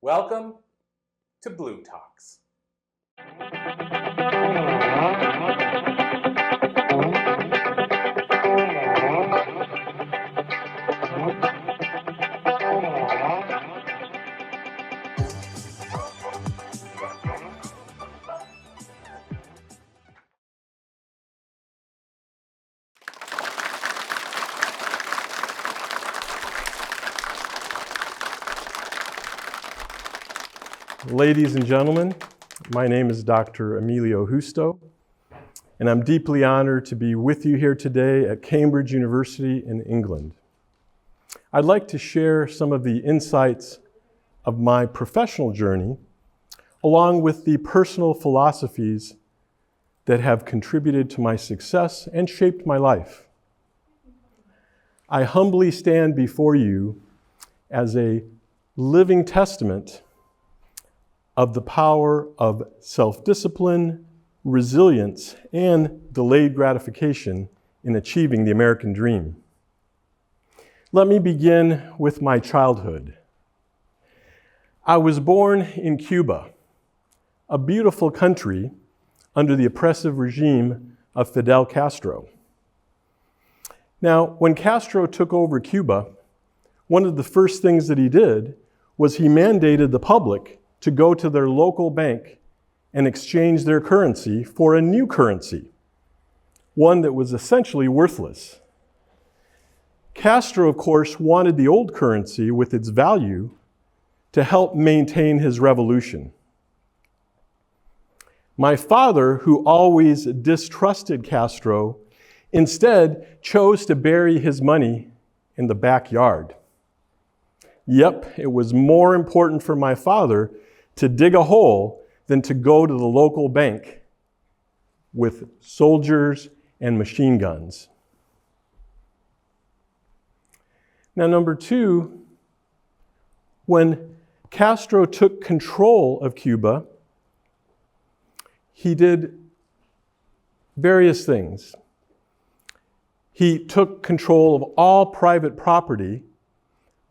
Welcome to Blue Talks. Ladies and gentlemen, my name is Dr. Emilio Justo, and I'm deeply honored to be with you here today at Cambridge University in England. I'd like to share some of the insights of my professional journey, along with the personal philosophies that have contributed to my success and shaped my life. I humbly stand before you as a living testament of the power of self-discipline, resilience, and delayed gratification in achieving the American dream. Let me begin with my childhood. I was born in Cuba, a beautiful country under the oppressive regime of Fidel Castro. Now, when Castro took over Cuba, one of the first things that he did was he mandated the public to go to their local bank and exchange their currency for a new currency, one that was essentially worthless. Castro, of course, wanted the old currency with its value to help maintain his revolution. My father, who always distrusted Castro, instead chose to bury his money in the backyard. Yep, it was more important for my father to dig a hole than to go to the local bank with soldiers and machine guns. Now, number two, when Castro took control of Cuba, he did various things. He took control of all private property,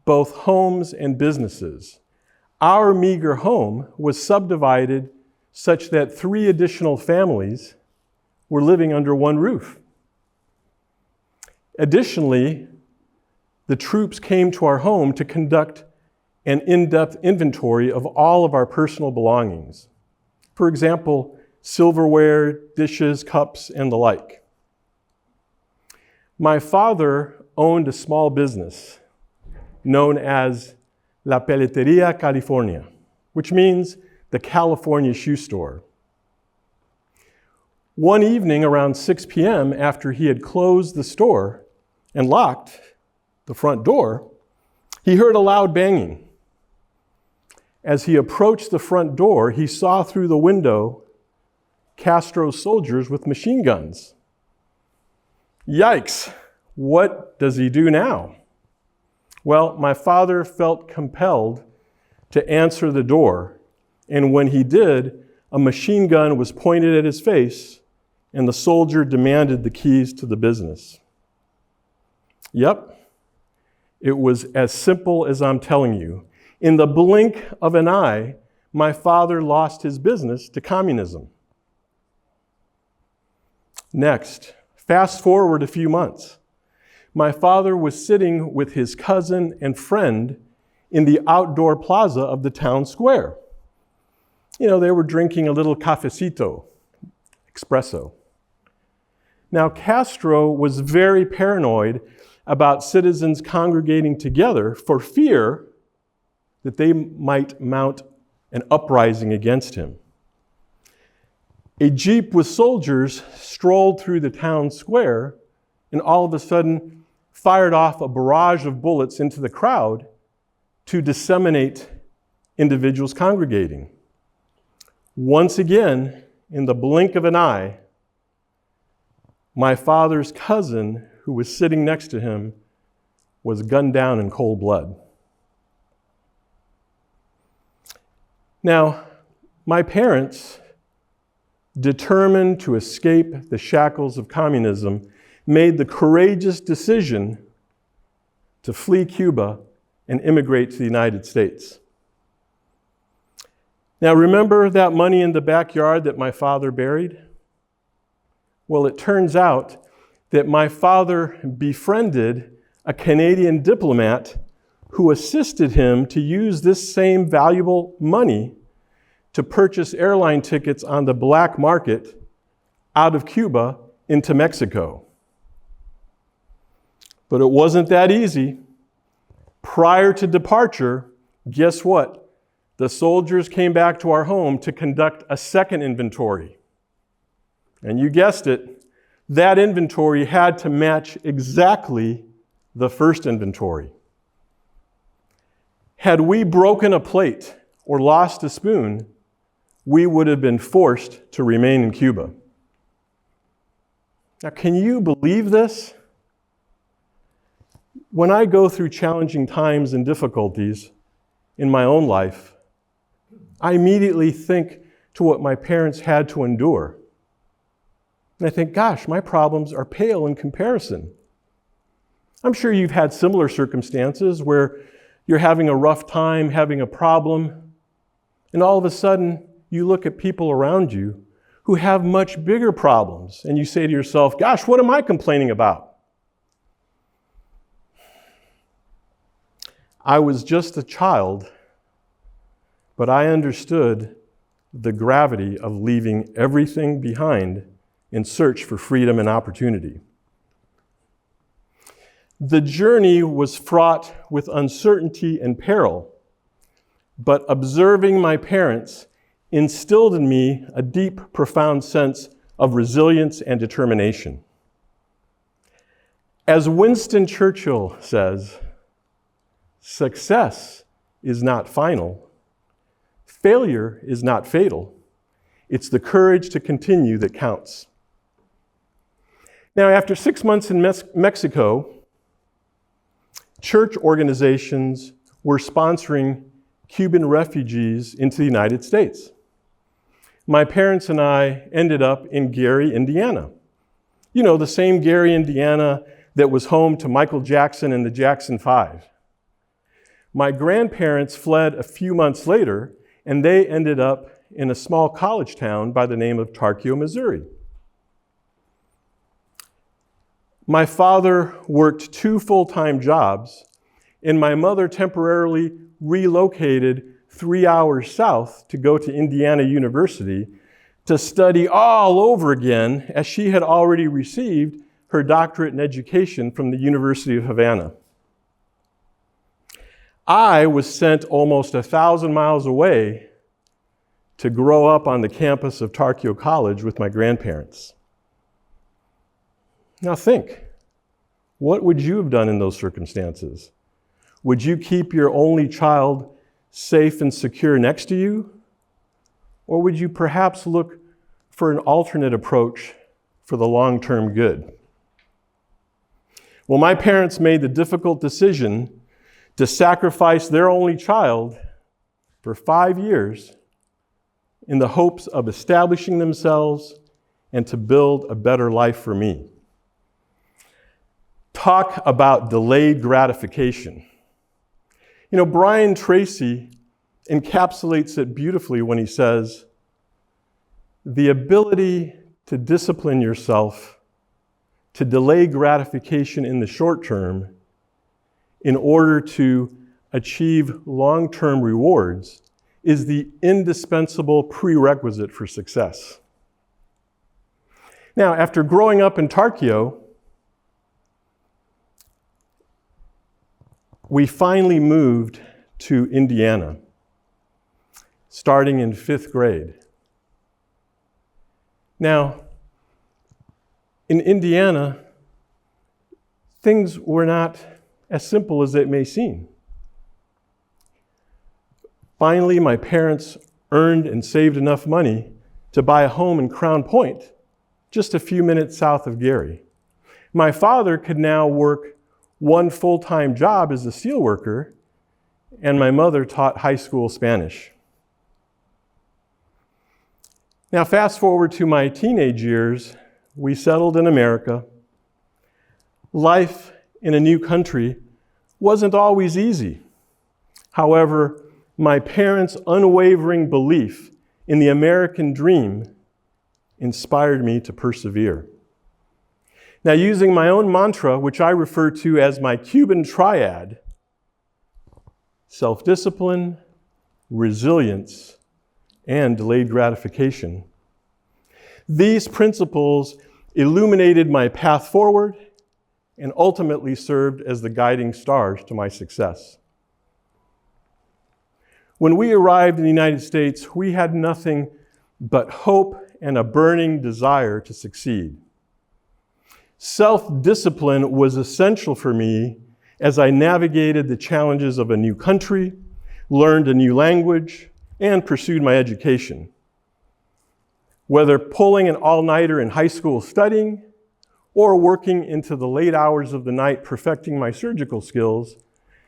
both homes and businesses. Our meager home was subdivided such that 3 additional families were living under one roof. Additionally, the troops came to our home to conduct an in-depth inventory of all of our personal belongings. For example, silverware, dishes, cups, and the like. My father owned a small business known as La Peleteria California, which means the California shoe store. One evening around 6 p.m., after he had closed the store and locked the front door, he heard a loud banging. As he approached the front door, he saw through the window Castro's soldiers with machine guns. Yikes! What does he do now? Well, my father felt compelled to answer the door, and when he did, a machine gun was pointed at his face, and the soldier demanded the keys to the business. Yep, it was as simple as I'm telling you. In the blink of an eye, my father lost his business to communism. Next, fast forward a few months. My father was sitting with his cousin and friend in the outdoor plaza of the town square. You know, they were drinking a little cafecito, espresso. Now, Castro was very paranoid about citizens congregating together for fear that they might mount an uprising against him. A jeep with soldiers strolled through the town square and all of a sudden fired off a barrage of bullets into the crowd to disseminate individuals congregating. Once again, in the blink of an eye, my father's cousin, who was sitting next to him, was gunned down in cold blood. Now, my parents, determined to escape the shackles of communism, made the courageous decision to flee Cuba and immigrate to the United States. Now, remember that money in the backyard that my father buried? Well, it turns out that my father befriended a Canadian diplomat who assisted him to use this same valuable money to purchase airline tickets on the black market out of Cuba into Mexico. But it wasn't that easy. Prior to departure, guess what? The soldiers came back to our home to conduct a second inventory. And you guessed it, that inventory had to match exactly the first inventory. Had we broken a plate or lost a spoon, we would have been forced to remain in Cuba. Now, can you believe this? When I go through challenging times and difficulties in my own life, I immediately think to what my parents had to endure. And I think, gosh, my problems are pale in comparison. I'm sure you've had similar circumstances where you're having a rough time, having a problem, and all of a sudden you look at people around you who have much bigger problems, and you say to yourself, gosh, what am I complaining about? I was just a child, but I understood the gravity of leaving everything behind in search for freedom and opportunity. The journey was fraught with uncertainty and peril, but observing my parents instilled in me a deep, profound sense of resilience and determination. As Winston Churchill says, success is not final. Failure is not fatal. It's the courage to continue that counts. Now, after 6 months in Mexico, church organizations were sponsoring Cuban refugees into the United States. My parents and I ended up in Gary, Indiana. You know, the same Gary, Indiana that was home to Michael Jackson and the Jackson 5. My grandparents fled a few months later, and they ended up in a small college town by the name of Tarkio, Missouri. My father worked 2 full-time jobs, and my mother temporarily relocated 3 hours south to go to Indiana University to study all over again, as she had already received her doctorate in education from the University of Havana. I was sent almost 1,000 miles away to grow up on the campus of Tarkio College with my grandparents. Now think, what would you have done in those circumstances? Would you keep your only child safe and secure next to you? Or would you perhaps look for an alternate approach for the long-term good? Well, my parents made the difficult decision to sacrifice their only child for 5 years in the hopes of establishing themselves and to build a better life for me. Talk about delayed gratification. You know, Brian Tracy encapsulates it beautifully when he says, the ability to discipline yourself, to delay gratification in the short term in order to achieve long-term rewards is the indispensable prerequisite for success. Now, after growing up in Tarkio, we finally moved to Indiana, starting in 5th grade. Now, in Indiana, things were not as simple as it may seem. Finally, my parents earned and saved enough money to buy a home in Crown Point, just a few minutes south of Gary. My father could now work 1 full-time job as a steelworker, and my mother taught high school Spanish. Now, fast forward to my teenage years, we settled in America. Life in a new country wasn't always easy. However, my parents' unwavering belief in the American dream inspired me to persevere. Now, using my own mantra, which I refer to as my CUBAN TRIAD, self-discipline, resilience, and delayed gratification, these principles illuminated my path forward and ultimately served as the guiding stars to my success. When we arrived in the United States, we had nothing but hope and a burning desire to succeed. Self-discipline was essential for me as I navigated the challenges of a new country, learned a new language, and pursued my education. Whether pulling an all-nighter in high school studying or working into the late hours of the night perfecting my surgical skills,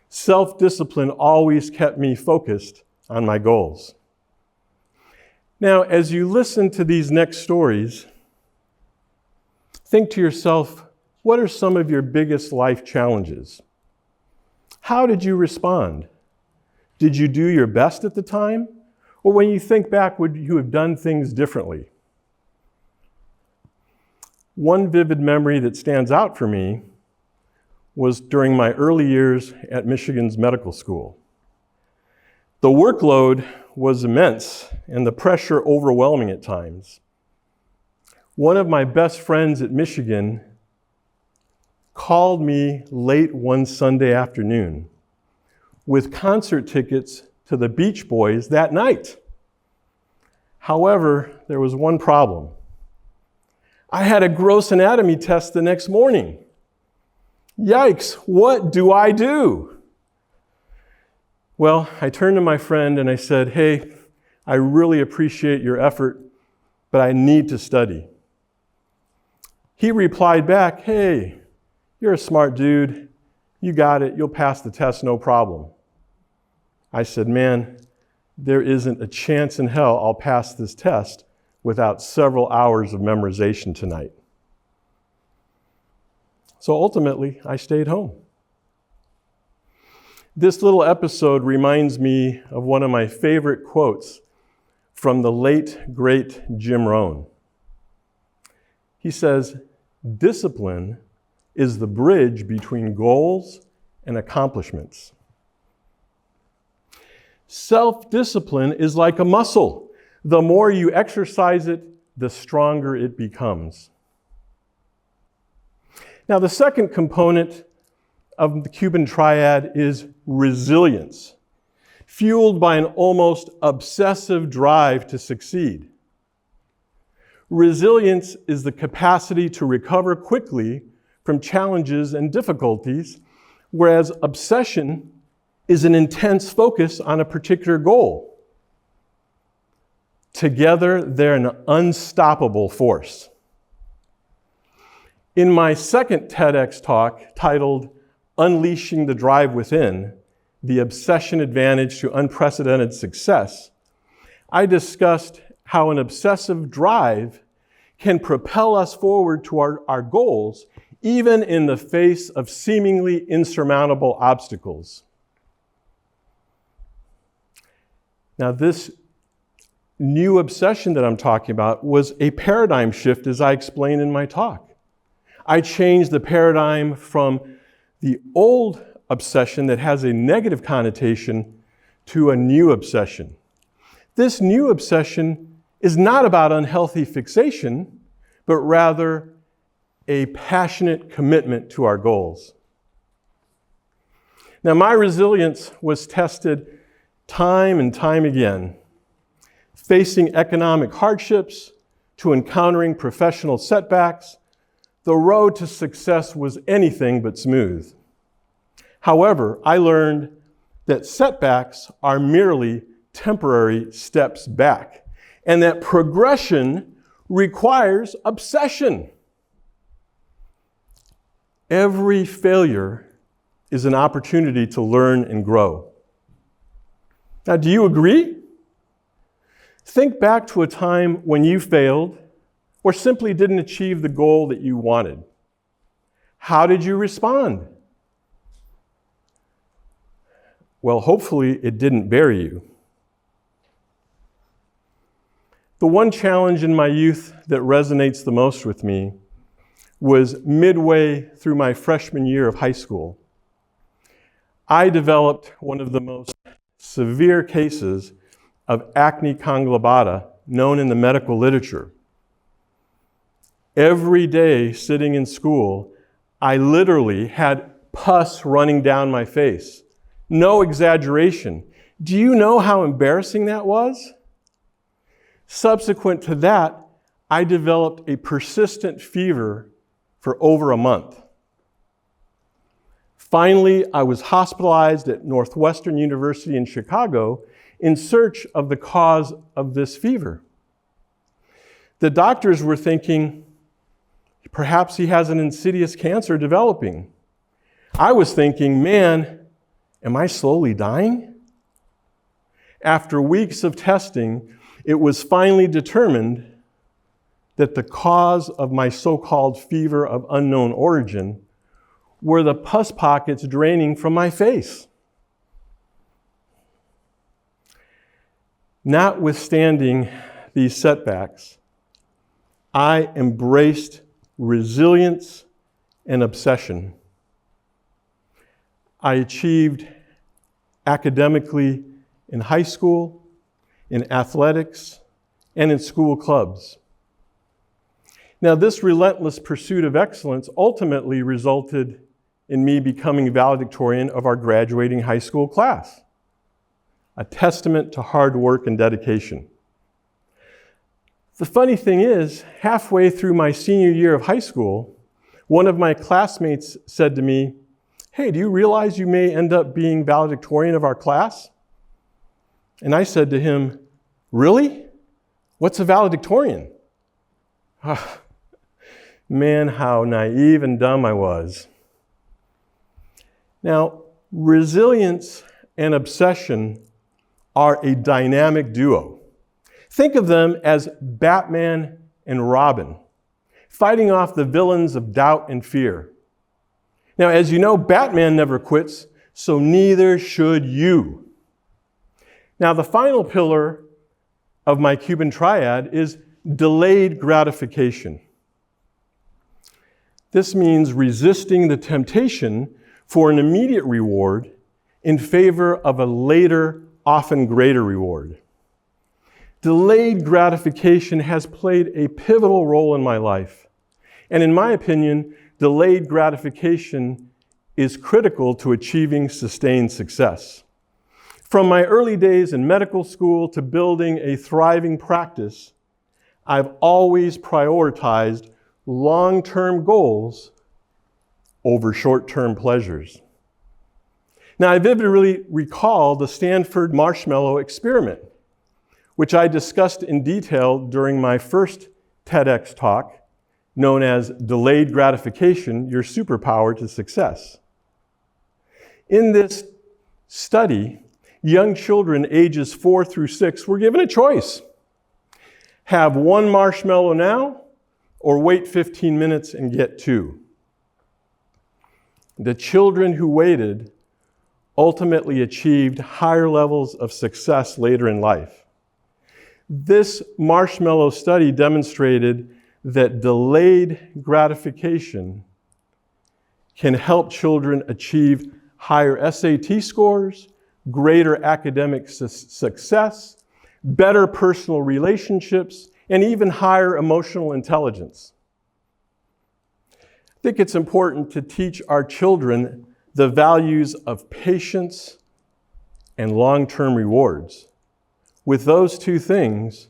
self-discipline always kept me focused on my goals. Now, as you listen to these next stories, think to yourself, what are some of your biggest life challenges? How did you respond? Did you do your best at the time? Or when you think back, would you have done things differently? One vivid memory that stands out for me was during my early years at Michigan's medical school. The workload was immense and the pressure overwhelming at times. One of my best friends at Michigan called me late one Sunday afternoon with concert tickets to the Beach Boys that night. However, there was one problem. I had a gross anatomy test the next morning. Yikes, what do I do? Well, I turned to my friend and I said, hey, I really appreciate your effort, but I need to study. He replied back, hey, you're a smart dude. You got it. You'll pass the test, no problem. I said, man, there isn't a chance in hell I'll pass this test without several hours of memorization tonight. So ultimately, I stayed home. This little episode reminds me of one of my favorite quotes from the late, great Jim Rohn. He says, discipline is the bridge between goals and accomplishments. Self-discipline is like a muscle. The more you exercise it, the stronger it becomes. Now, the second component of the CUBAN TRIAD is resilience, fueled by an almost obsessive drive to succeed. Resilience is the capacity to recover quickly from challenges and difficulties, whereas obsession is an intense focus on a particular goal. Together, they're an unstoppable force. In my second TEDx talk, titled Unleashing the Drive Within, the Obsession Advantage to Unprecedented Success, I discussed how an obsessive drive can propel us forward to our goals, even in the face of seemingly insurmountable obstacles. Now, this new obsession that I'm talking about was a paradigm shift, as I explained in my talk. I changed the paradigm from the old obsession that has a negative connotation to a new obsession. This new obsession is not about unhealthy fixation, but rather a passionate commitment to our goals. Now, my resilience was tested time and time again, facing economic hardships to encountering professional setbacks. The road to success was anything but smooth. However, I learned that setbacks are merely temporary steps back, and that progression requires obsession. Every failure is an opportunity to learn and grow. Now, do you agree? Think back to a time when you failed or simply didn't achieve the goal that you wanted. How did you respond? Well, hopefully it didn't bury you. The one challenge in my youth that resonates the most with me was midway through my freshman year of high school. I developed one of the most severe cases of acne conglobata known in the medical literature. Every day sitting in school, I literally had pus running down my face. No exaggeration. Do you know how embarrassing that was? Subsequent to that, I developed a persistent fever for over a month. Finally, I was hospitalized at Northwestern University in Chicago in search of the cause of this fever. The doctors were thinking, perhaps he has an insidious cancer developing. I was thinking, man, am I slowly dying? After weeks of testing, it was finally determined that the cause of my so-called fever of unknown origin were the pus pockets draining from my face. Notwithstanding these setbacks, I embraced resilience and obsession. I achieved academically in high school, in athletics, and in school clubs. Now, this relentless pursuit of excellence ultimately resulted in me becoming valedictorian of our graduating high school class, a testament to hard work and dedication. The funny thing is, halfway through my senior year of high school, one of my classmates said to me, "Hey, do you realize you may end up being valedictorian of our class?" And I said to him, "Really? What's a valedictorian?" Man, how naive and dumb I was. Now, resilience and obsession are a dynamic duo. Think of them as Batman and Robin, fighting off the villains of doubt and fear. Now, as you know, Batman never quits, so neither should you. Now, the final pillar of my CUBAN TRIAD is delayed gratification. This means resisting the temptation for an immediate reward in favor of a later, often greater reward. Delayed gratification has played a pivotal role in my life. And in my opinion, delayed gratification is critical to achieving sustained success. From my early days in medical school to building a thriving practice, I've always prioritized long-term goals over short-term pleasures. Now, I vividly recall the Stanford marshmallow experiment, which I discussed in detail during my first TEDx talk, known as Delayed Gratification, Your Superpower to Success. In this study, young children ages 4 through 6 were given a choice. Have one marshmallow now, or wait 15 minutes and get 2. The children who waited ultimately achieved higher levels of success later in life. This marshmallow study demonstrated that delayed gratification can help children achieve higher SAT scores, greater academic success, better personal relationships, and even higher emotional intelligence. I think it's important to teach our children the values of patience and long-term rewards. With those two things,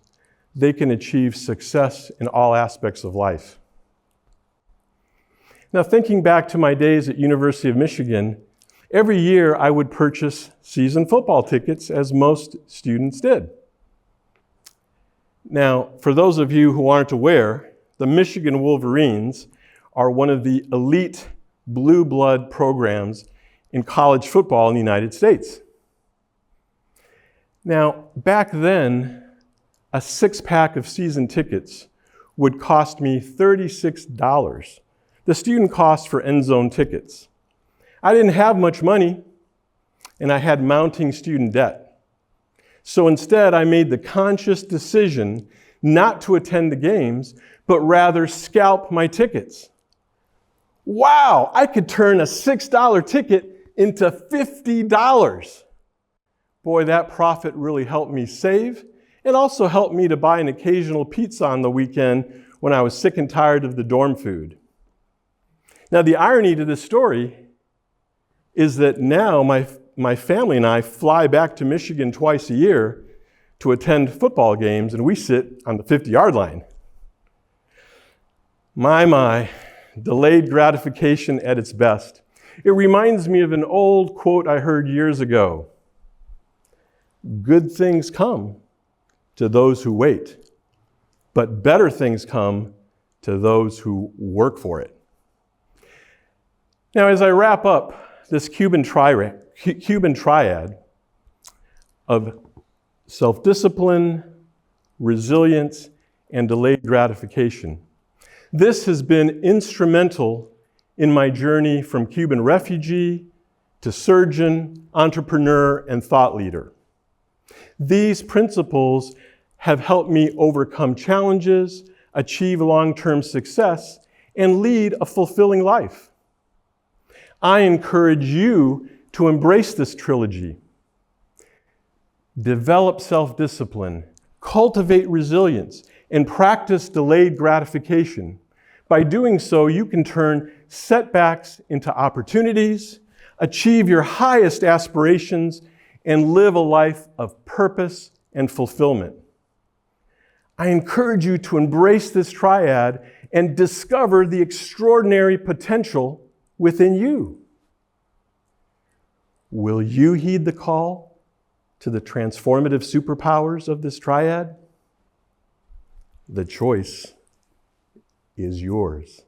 they can achieve success in all aspects of life. Now, thinking back to my days at University of Michigan, every year I would purchase season football tickets, as most students did. Now, for those of you who aren't aware, the Michigan Wolverines are one of the elite blue blood programs in college football in the United States. Now, back then, a 6-pack of season tickets would cost me $36, the student cost for end zone tickets. I didn't have much money, and I had mounting student debt. So instead, I made the conscious decision not to attend the games, but rather scalp my tickets. Wow, I could turn a $6 ticket into $50. Boy, that profit really helped me save and also helped me to buy an occasional pizza on the weekend when I was sick and tired of the dorm food. Now, the irony to this story is that now my family and I fly back to Michigan twice a year to attend football games, and we sit on the 50-yard line. My, delayed gratification at its best. It reminds me of an old quote I heard years ago. Good things come to those who wait, but better things come to those who work for it. Now, as I wrap up this Cuban triad of self-discipline, resilience, and delayed gratification, this has been instrumental in my journey from Cuban refugee to surgeon, entrepreneur, and thought leader. These principles have helped me overcome challenges, achieve long-term success, and lead a fulfilling life. I encourage you to embrace this trilogy. Develop self-discipline, cultivate resilience, and practice delayed gratification. By doing so, you can turn setbacks into opportunities, achieve your highest aspirations, and live a life of purpose and fulfillment. I encourage you to embrace this triad and discover the extraordinary potential within you. Will you heed the call to the transformative superpowers of this triad? The choice is yours.